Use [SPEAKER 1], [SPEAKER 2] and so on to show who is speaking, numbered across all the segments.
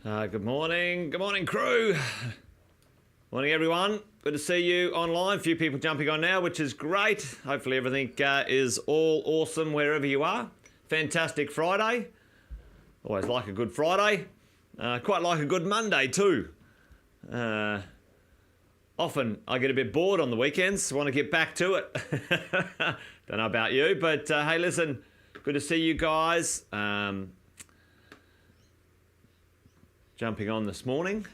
[SPEAKER 1] Good morning, crew. Morning, everyone. Good to see you online. A few people jumping on now, which is great. Hopefully everything is all awesome wherever you are. Fantastic Friday. Always like a good Friday. Quite like a good Monday too. Often I get a bit bored on the weekends, want to get back to it. Don't know about you, but hey, listen, good to see you guys. Jumping on this morning.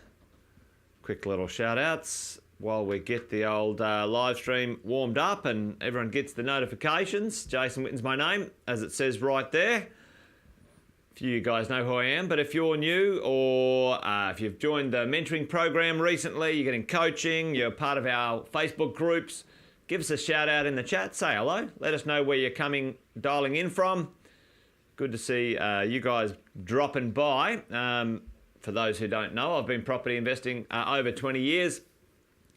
[SPEAKER 1] Quick little shout outs while we get the old live stream warmed up and everyone gets the notifications. Jason Witten's my name, as it says right there. A few of you guys know who I am, but if you're new or if you've joined the mentoring program recently, you're getting coaching, you're part of our Facebook groups, give us a shout out in the chat, say hello, let us know where you're dialing in from. Good to see you guys dropping by. For those who don't know, I've been property investing over 20 years,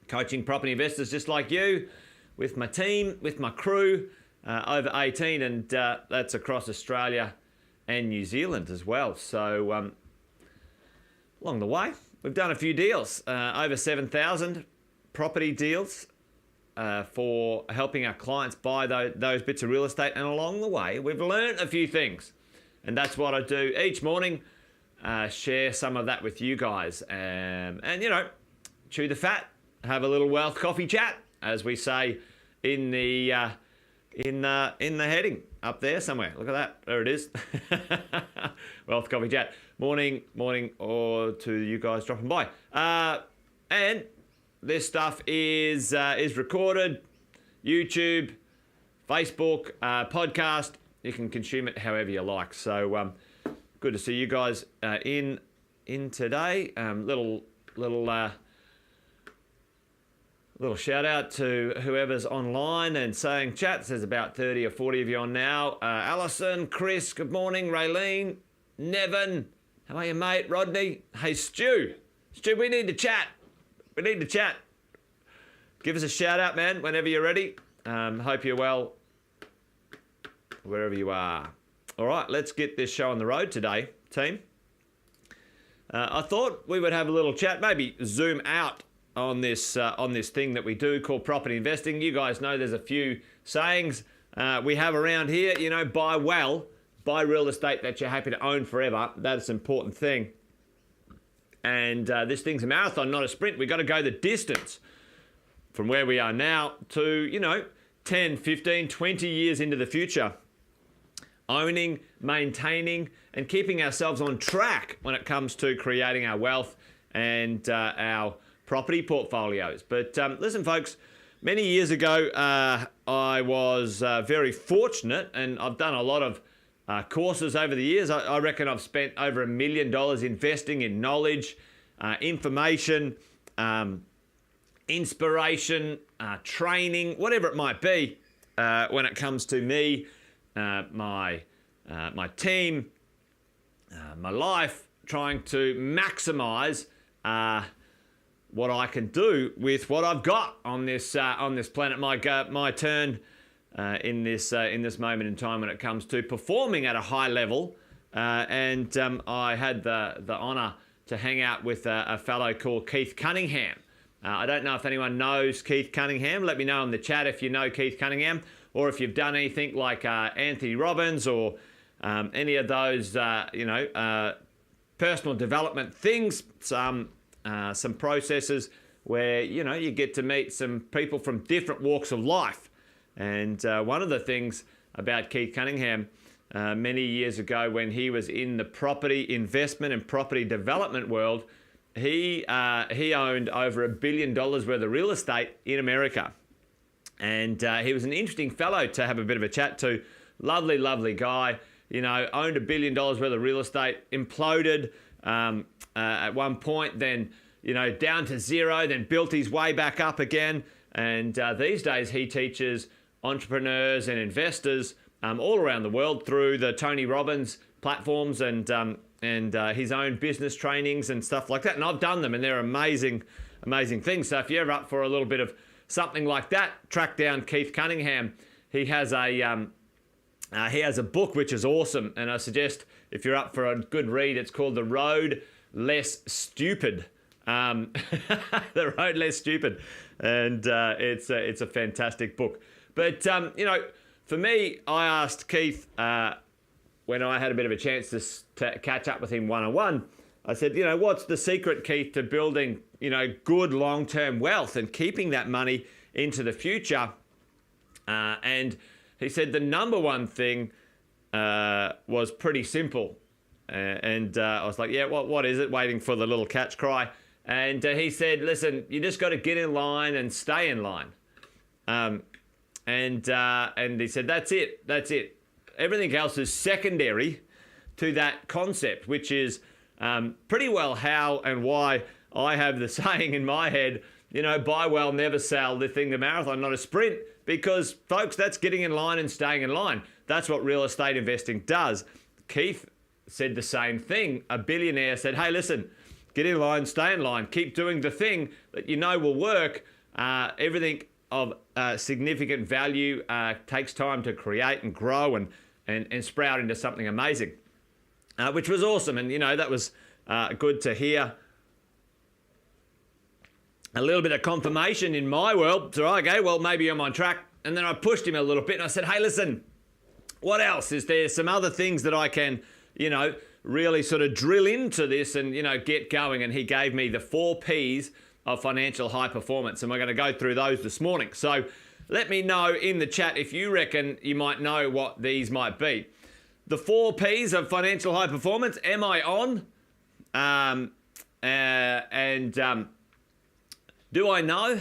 [SPEAKER 1] coaching property investors just like you, with my team, with my crew, over 18, and that's across Australia and New Zealand as well. So along the way, we've done a few deals, over 7,000 property deals for helping our clients buy those bits of real estate. And along the way, we've learned a few things. And that's what I do each morning. Share some of that with you guys, and you know, chew the fat, have a little wealth coffee chat, as we say in the heading up there somewhere. Look at that, there it is. Wealth coffee chat. Morning, or to you guys dropping by. And this stuff is recorded, YouTube, Facebook, podcast. You can consume it however you like. So. Good to see you guys in today. Little shout out to whoever's online and saying chat. There's about 30 or 40 of you on now. Alison, Chris, good morning. Raylene, Nevin, how are you, mate? Rodney, hey, Stu, we need to chat. Give us a shout out, man, whenever you're ready. Hope you're well wherever you are. All right, let's get this show on the road today, team. I thought we would have a little chat, maybe zoom out on this thing that we do called property investing. You guys know there's a few sayings we have around here. You know, buy well, buy real estate that you're happy to own forever. That's an important thing. And this thing's a marathon, not a sprint. We've got to go the distance from where we are now to, you know, 10, 15, 20 years into the future. Owning, maintaining, and keeping ourselves on track when it comes to creating our wealth and our property portfolios. But listen, folks, many years ago, I was very fortunate, and I've done a lot of courses over the years. I reckon I've spent over $1 million investing in knowledge, information, inspiration, training, whatever it might be, when it comes to me, my team, my life, trying to maximize what I can do with what I've got on this planet. My turn in this moment in time when it comes to performing at a high level, and I had the honour to hang out with a fellow called Keith Cunningham. I don't know if anyone knows Keith Cunningham. Let me know in the chat if you know Keith Cunningham, or if you've done anything like Anthony Robbins or any of those, personal development things, some processes where, you know, you get to meet some people from different walks of life. And one of the things about Keith Cunningham many years ago when he was in the property investment and property development world, he owned over $1 billion worth of real estate in America. And he was an interesting fellow to have a bit of a chat to. Lovely, lovely guy. You know, owned $1 billion worth of real estate, imploded at one point, then, you know, down to zero, then built his way back up again. And these days he teaches entrepreneurs and investors all around the world through the Tony Robbins platforms and his own business trainings and stuff like that. And I've done them, and they're amazing, amazing things. So if you're ever up for a little bit of something like that, track down Keith Cunningham. He has a book which is awesome, and I suggest if you're up for a good read, it's called The Road Less Stupid. The Road Less Stupid. And it's a fantastic book. But, for me, I asked Keith when I had a bit of a chance to catch up with him one-on-one, I said, what's the secret, Keith, to building, good long-term wealth and keeping that money into the future? And he said the number one thing was pretty simple. And I was like, yeah, what is it? Waiting for the little cat's cry. And he said, listen, you just got to get in line and stay in line. And he said, that's it. Everything else is secondary to that concept, which is pretty well how and why I have the saying in my head, buy well, never sell, the thing, the marathon, not a sprint. Because, folks, that's getting in line and staying in line. That's what real estate investing does. Keith said the same thing. A billionaire said, hey, listen, get in line, stay in line, keep doing the thing that will work. Everything of significant value takes time to create and grow and sprout into something amazing, which was awesome. And, that was good to hear. A little bit of confirmation in my world. So, okay, well, maybe I'm on track. And then I pushed him a little bit and I said, hey, listen, what else? Is there some other things that I can, really sort of drill into this and, get going? And he gave me the 4 Ps of financial high performance. And we're going to go through those this morning. So let me know in the chat if you reckon you might know what these might be. The 4 Ps of financial high performance. Am I on? Do I know?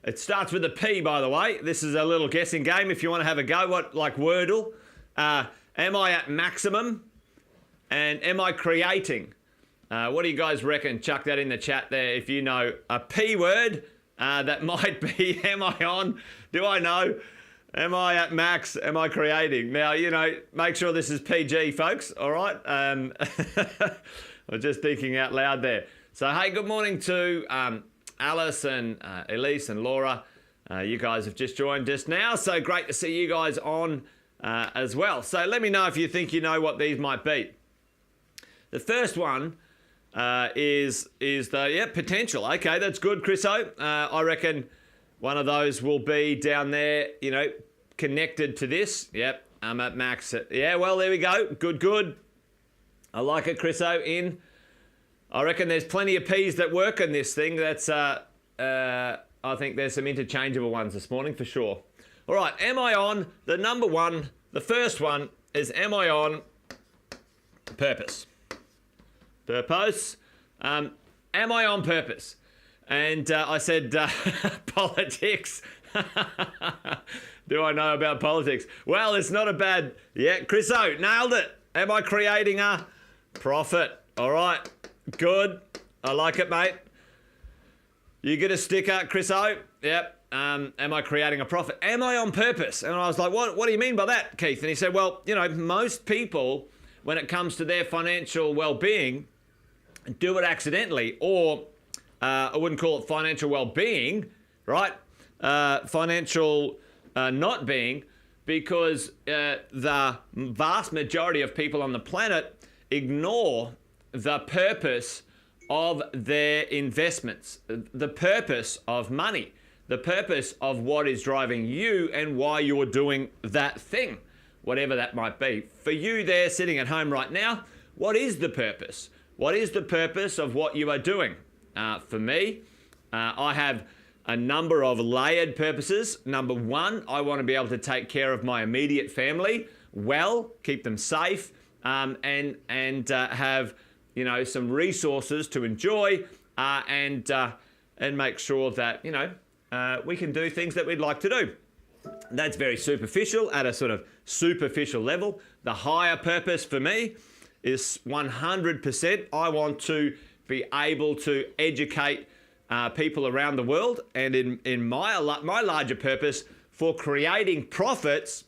[SPEAKER 1] It starts with a P, by the way. This is a little guessing game if you want to have a go. Like Wordle. Am I at maximum? And am I creating? What do you guys reckon? Chuck that in the chat there if you know a P word. That might be, am I on? Do I know? Am I at max? Am I creating? Now, make sure this is PG, folks. All right? I'm just thinking out loud there. So, hey, good morning to Alice and Elise and Laura. You guys have just joined just now. So great to see you guys on as well. So let me know if you think you know what these might be. The first one is the potential. Okay, that's good, Chriso. I reckon one of those will be down there, connected to this. Yep, I'm at max. Yeah, well, there we go. Good. I like it, Chriso. In. I reckon there's plenty of P's that work in this thing. That's I think there's some interchangeable ones this morning for sure. All right, am I on? The number one, the first one is, am I on purpose? Purpose. Am I on purpose? And I said, politics. Do I know about politics? Well, it's not a bad... Yeah, Chriso, nailed it. Am I creating a profit? All right, good. I like it, mate. You get a sticker, Chriso. Yep. Am I creating a profit? Am I on purpose? And I was like, what do you mean by that, Keith? And he said, well, most people, when it comes to their financial well-being, do it accidentally, or I wouldn't call it financial well-being, right? Financial not being, because the vast majority of people on the planet ignore the purpose of their investments, the purpose of money, the purpose of what is driving you and why you're doing that thing, whatever that might be. For you there sitting at home right now, what is the purpose? What is the purpose of what you are doing? For me, I have a number of layered purposes. Number one, I want to be able to take care of my immediate family well, keep them safe, and have some resources to enjoy, and make sure that we can do things that we'd like to do. That's very superficial, at a sort of superficial level. The higher purpose for me is 100%. I want to be able to educate people around the world, and in my larger purpose for creating profits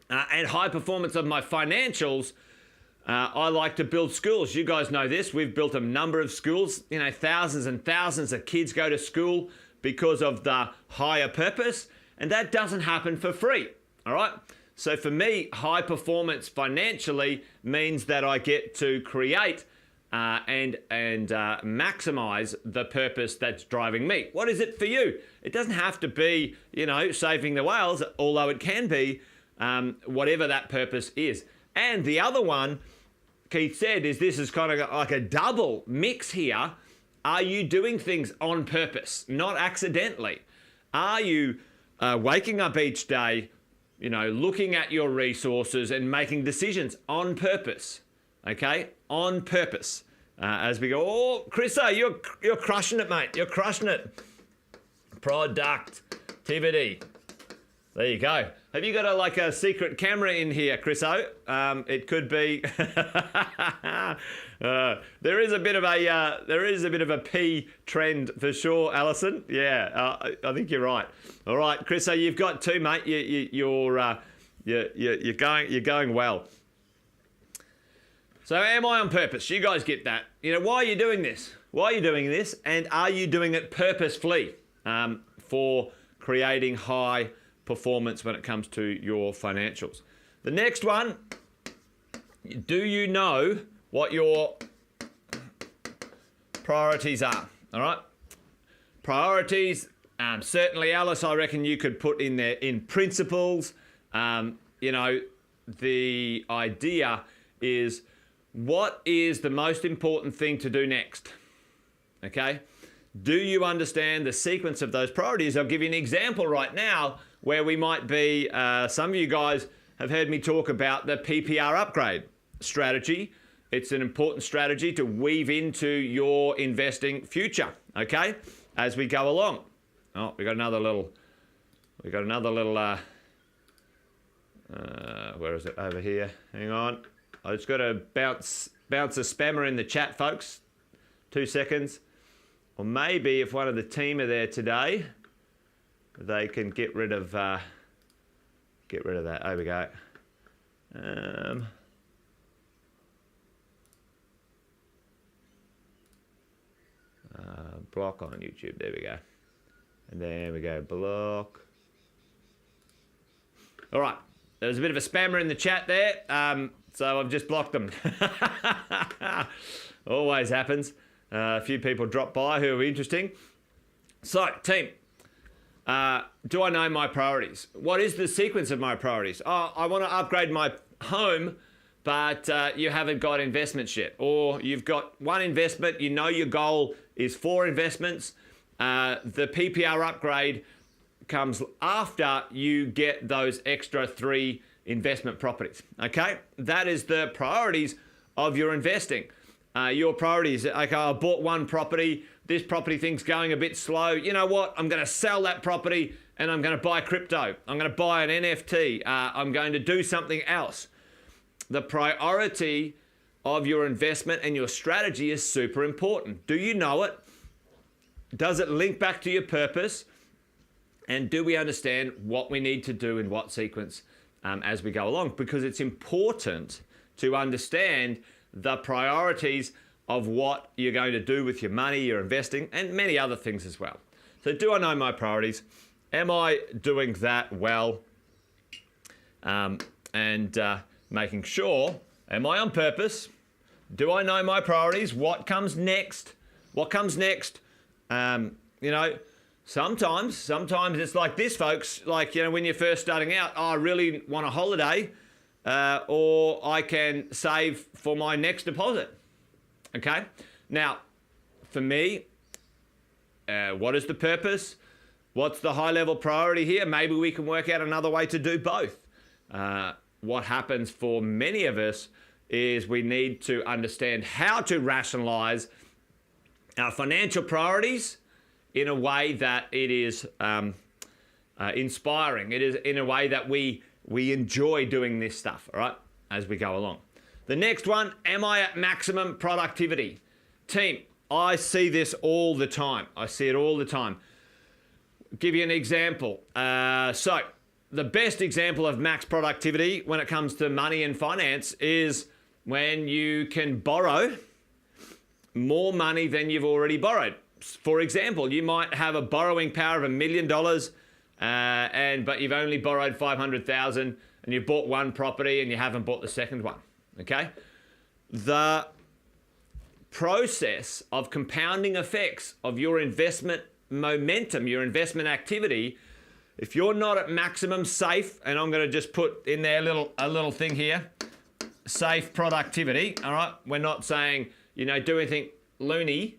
[SPEAKER 1] and high performance of my financials, I like to build schools. You guys know this. We've built a number of schools. Thousands and thousands of kids go to school because of the higher purpose, and that doesn't happen for free. All right. So for me, high performance financially means that I get to create and maximize the purpose that's driving me. What is it for you? It doesn't have to be, saving the whales, although it can be, whatever that purpose is. And the other one, Keith said, is this is kind of like a double mix here. Are you doing things on purpose, not accidentally? Are you waking up each day, looking at your resources and making decisions on purpose? Okay, on purpose. As we go, oh, Chriso, you're crushing it, mate. You're crushing it. Productivity. There you go. Have you got a secret camera in here, Chriso? It could be. There is a bit of a P trend for sure, Alison. Yeah, I think you're right. All right, Chriso, you've got two, mate. You're going well. So am I on purpose? You guys get that. Why are you doing this? Why are you doing this? And are you doing it purposefully for creating high performance when it comes to your financials? The next one, do you know what your priorities are? All right. Priorities, certainly, Alice, I reckon you could put in there in principles. The idea is, what is the most important thing to do next? Okay? Do you understand the sequence of those priorities? I'll give you an example right now where we might be, some of you guys have heard me talk about the PPR upgrade strategy. It's an important strategy to weave into your investing future, okay, as we go along. Oh, we got another little, where is it? Over here. Hang on. I just got to bounce a spammer in the chat, folks. 2 seconds. Or maybe if one of the team are there today, they can get rid of that. There we go. Block on YouTube. There we go. And there we go. Block. All right. There's a bit of a spammer in the chat there. So I've just blocked them. Always happens. A few people drop by who are interesting. So, team, do I know my priorities? What is the sequence of my priorities? Oh, I want to upgrade my home, but you haven't got investments yet. Or you've got one investment, your goal is 4 investments. The PPR upgrade comes after you get those extra 3 investment properties. Okay, that is the priorities of your investing. Your priorities, okay, I bought one property, this property thing's going a bit slow. You know what? I'm going to sell that property and I'm going to buy crypto. I'm going to buy an NFT. I'm going to do something else. The priority of your investment and your strategy is super important. Do you know it? Does it link back to your purpose? And do we understand what we need to do in what sequence as we go along? Because it's important to understand the priorities of what you're going to do with your money, your investing, and many other things as well. So do I know my priorities? Am I doing that well? Making sure, am I on purpose? Do I know my priorities? What comes next? What comes next? Sometimes it's like this, folks. Like, when you're first starting out, oh, I really want a holiday, or I can save for my next deposit. Okay? Now, for me, what is the purpose? What's the high-level priority here? Maybe we can work out another way to do both. What happens for many of us is we need to understand how to rationalize our financial priorities in a way that it is inspiring. It is in a way that we enjoy doing this stuff, all right, as we go along. The next one, am I at maximum productivity? Team, I see this all the time. I see it all the time. Give you an example. So the best example of max productivity when it comes to money and finance is when you can borrow more money than you've already borrowed. For example, you might have a borrowing power of $1 million, but you've only borrowed 500,000, and you've bought one property and you haven't bought the second one. Okay, the process of compounding effects of your investment momentum, your investment activity, if you're not at maximum safe, and I'm going to just put in there a little thing here, safe productivity, all right? We're not saying, do anything loony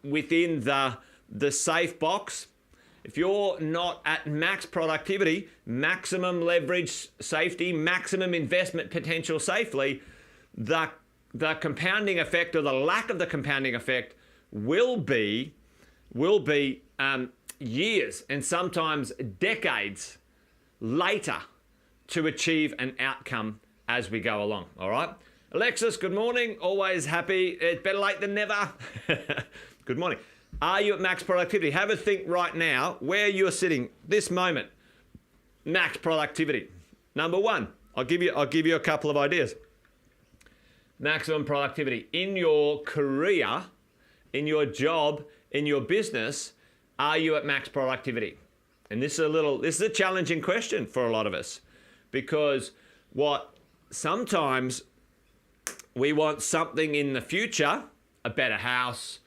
[SPEAKER 1] within the safe box. If you're not at max productivity, maximum leverage safety, maximum investment potential safely, the compounding effect or the lack of the compounding effect will be years and sometimes decades later to achieve an outcome as we go along. All right. Alexis, good morning. Always happy. It's better late than never. Good morning. Are you at max productivity? Have a think right now where you're sitting this moment. Max productivity. Number one, I'll give you a couple of ideas. Maximum productivity in your career, in your job, in your business. Are you at max productivity? And this is a challenging question for a lot of us, because sometimes we want something in the future, a better house,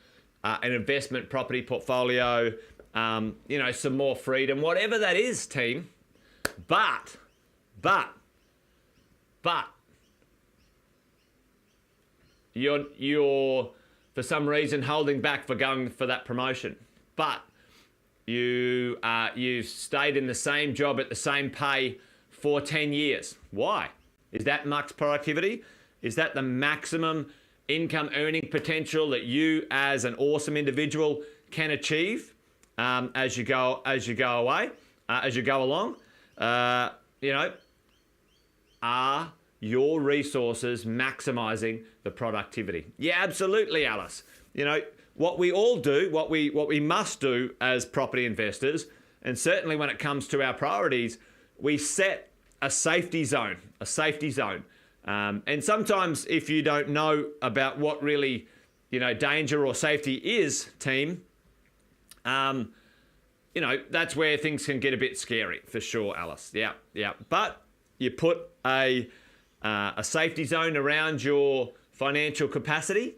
[SPEAKER 1] an investment property portfolio, some more freedom, whatever that is, team. But you're for some reason holding back for going for that promotion. But you stayed in the same job at the same pay for 10 years. Why? Is that max productivity? Is that the maximum income earning potential that you as an awesome individual can achieve as you go along? Are your resources maximizing the productivity? Yeah, absolutely, Alice. What we all do, what we must do as property investors, and certainly when it comes to our priorities, we set a safety zone. And sometimes if you don't know about what really, danger or safety is, team, that's where things can get a bit scary for sure, Alice. Yeah. But you put a safety zone around your financial capacity,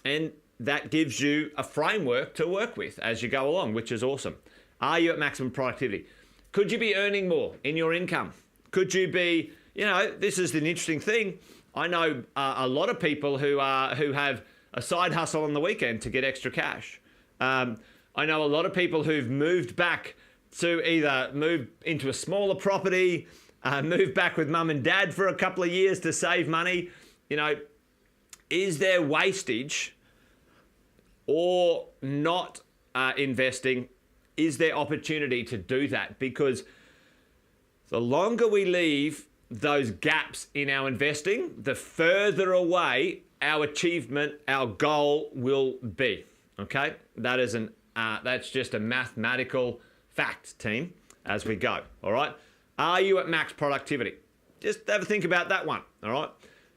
[SPEAKER 1] and that gives you a framework to work with as you go along, which is awesome. Are you at maximum productivity? Could you be earning more in your income? Could you be, this is an interesting thing. I know a lot of people who have a side hustle on the weekend to get extra cash. I know a lot of people who've moved back to either move into a smaller property, move back with mum and dad for a couple of years to save money. Is there wastage or not investing? Is there opportunity to do that? Because the longer we leave those gaps in our investing, the further away our achievement, our goal will be. Okay, that's just a mathematical fact, team, as we go. All right, are you at max productivity? Just have a think about that one. All right,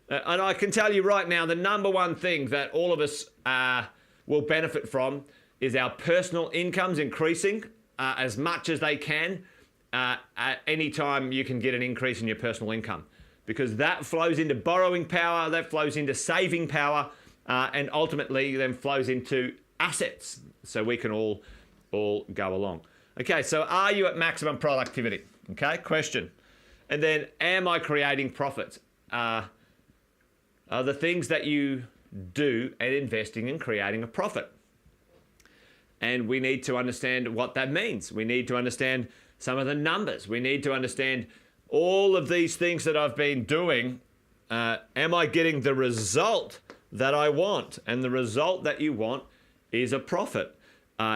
[SPEAKER 1] and I can tell you right now, the number one thing that all of us will benefit from is our personal incomes increasing as much as they can. At any time you can get an increase in your personal income, because that flows into borrowing power, that flows into saving power, and ultimately then flows into assets, so we can all go along. Okay, so are you at maximum productivity? Okay, question. And then, am I creating profits? Are the things that you do and investing in creating a profit? And we need to understand what that means. We need to understand some of the numbers. We need to understand all of these things that I've been doing. Am I getting the result that I want? And the result that you want is a profit.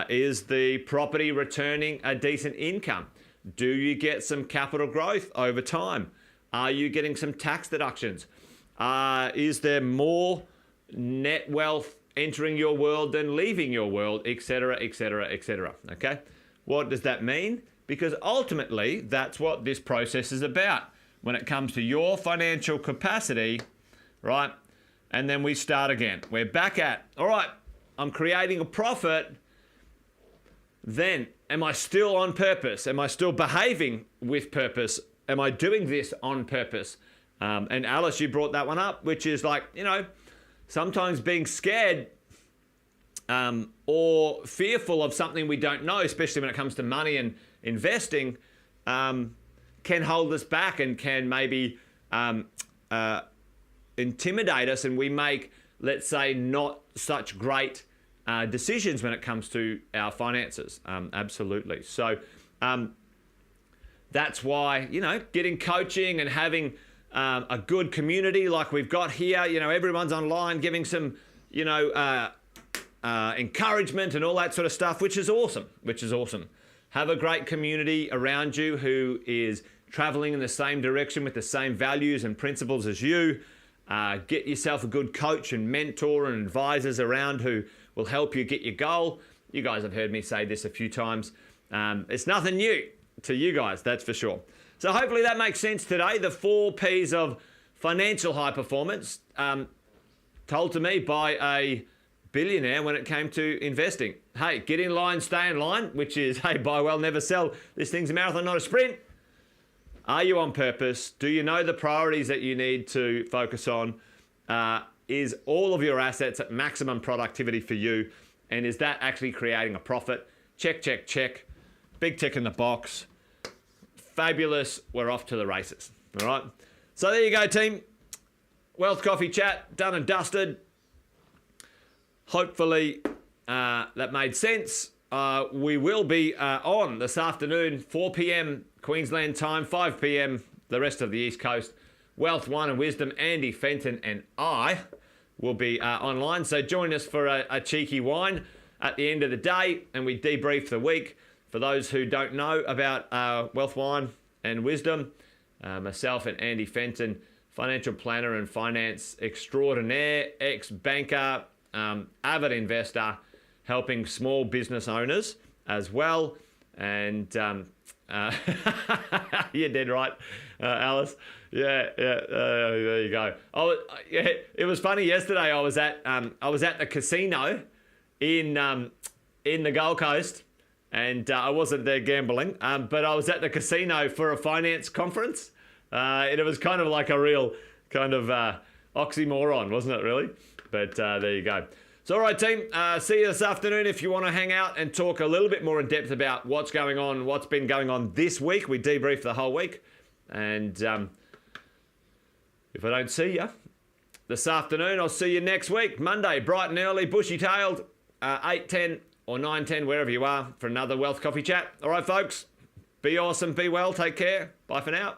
[SPEAKER 1] Is the property returning a decent income? Do you get some capital growth over time? Are you getting some tax deductions? Is there more net wealth entering your world than leaving your world, etc., etc., etc.? Okay, what does that mean? Because ultimately, that's what this process is about. When it comes to your financial capacity, right? And then we start again. We're back at, all right, I'm creating a profit. Then, am I still on purpose? Am I still behaving with purpose? Am I doing this on purpose? And Alice, you brought that one up, which is like, sometimes being scared or fearful of something we don't know, especially when it comes to money and investing, can hold us back and can maybe intimidate us, and we make, let's say, not such great decisions when it comes to our finances. Absolutely. So that's why, getting coaching and having a good community like we've got here, everyone's online giving some, encouragement and all that sort of stuff, which is awesome. Have a great community around you who is traveling in the same direction with the same values and principles as you. Get yourself a good coach and mentor and advisors around who will help you get your goal. You guys have heard me say this a few times. It's nothing new to you guys, that's for sure. So hopefully that makes sense today. The 4 Ps of financial high performance, told to me by a billionaire when it came to investing. Hey, get in line, stay in line, which is, hey, buy well, never sell. This thing's a marathon, not a sprint. Are you on purpose? Do you know the priorities that you need to focus on? Is all of your assets at maximum productivity for you? And is that actually creating a profit? Check, check, check. Big tick in the box. Fabulous. We're off to the races. All right. So there you go, team. Wealth Coffee Chat, done and dusted. Hopefully that made sense. We will be on this afternoon, 4 p.m. Queensland time, 5 p.m. the rest of the East Coast. Wealth, Wine and Wisdom, Andy Fenton and I will be online. So join us for a cheeky wine at the end of the day, and we debrief the week. For those who don't know about Wealth, Wine and Wisdom, myself and Andy Fenton, financial planner and finance extraordinaire, ex-banker, avid investor, helping small business owners as well. And you're dead right, Alice. Yeah, there you go. It was funny yesterday. I was at the casino in the Gold Coast, and I wasn't there gambling, but I was at the casino for a finance conference, and it was kind of like a real kind of oxymoron, wasn't it? Really, but there you go. So, all right, team, see you this afternoon if you want to hang out and talk a little bit more in depth about what's going on, what's been going on this week. We debrief the whole week. And if I don't see you this afternoon, I'll see you next week, Monday, bright and early, bushy-tailed, 8:10 or 9:10, wherever you are, for another Wealth Coffee Chat. All right, folks, be awesome, be well, take care. Bye for now.